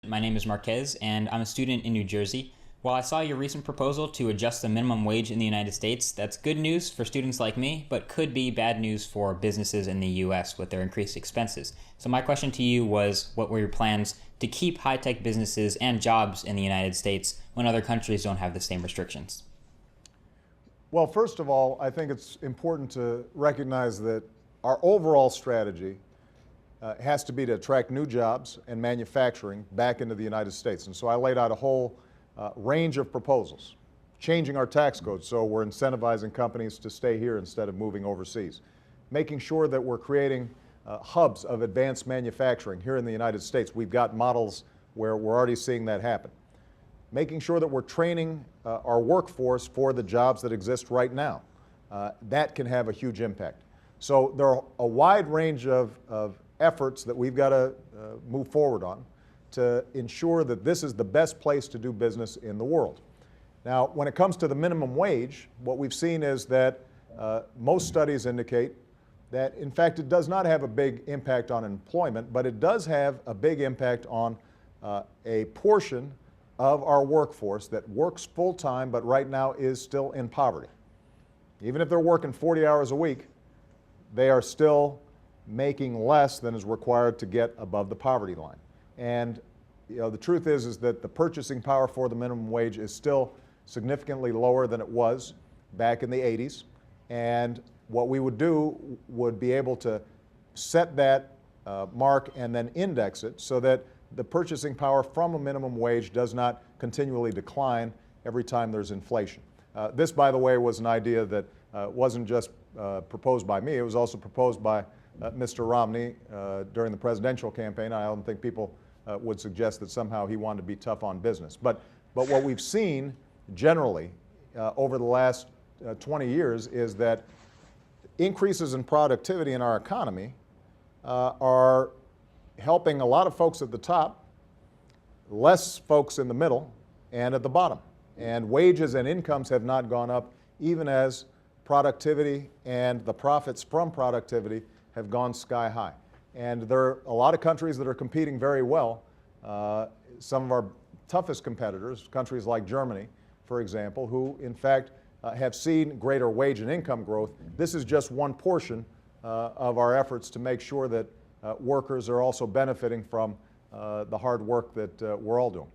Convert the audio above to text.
My name is Marquez, and I'm a student in New Jersey. While I saw your recent proposal to adjust the minimum wage in the United States, that's good news for students like me, but could be bad news for businesses in the US with their increased expenses. So my question to you was, what were your plans to keep high-tech businesses and jobs in the United States when other countries don't have the same restrictions? Well, first of all, I think it's important to recognize that our overall strategy has to be to attract new jobs and manufacturing back into the United States. And so I laid out a whole range of proposals, changing our tax code so we're incentivizing companies to stay here instead of moving overseas, making sure that we're creating hubs of advanced manufacturing here in the United States. We've got models where we're already seeing that happen. Making sure that we're training our workforce for the jobs that exist right now. That can have a huge impact. So there are a wide range of efforts that we've got to move forward on to ensure that this is the best place to do business in the world. Now, when it comes to the minimum wage, what we've seen is that most studies indicate that, in fact, it does not have a big impact on employment, but it does have a big impact on a portion of our workforce that works full-time but right now is still in poverty. Even if they're working 40 hours a week, they are still making less than is required to get above the poverty line. And the truth is that the purchasing power for the minimum wage is still significantly lower than it was back in the 80s. And what we would do would be able to set that mark and then index it so that the purchasing power from a minimum wage does not continually decline every time there's inflation. This, by the way, was an idea that wasn't just proposed by me. It was also proposed by Mr. Romney during the presidential campaign. I don't think people would suggest that somehow he wanted to be tough on business. But what we've seen generally over the last 20 years is that increases in productivity in our economy are helping a lot of folks at the top, less folks in the middle, and at the bottom. And wages and incomes have not gone up even as productivity and the profits from productivity have gone sky high. And there are a lot of countries that are competing very well. Some of our toughest competitors, countries like Germany, for example, who in fact have seen greater wage and income growth. This is just one portion of our efforts to make sure that workers are also benefiting from the hard work that we're all doing.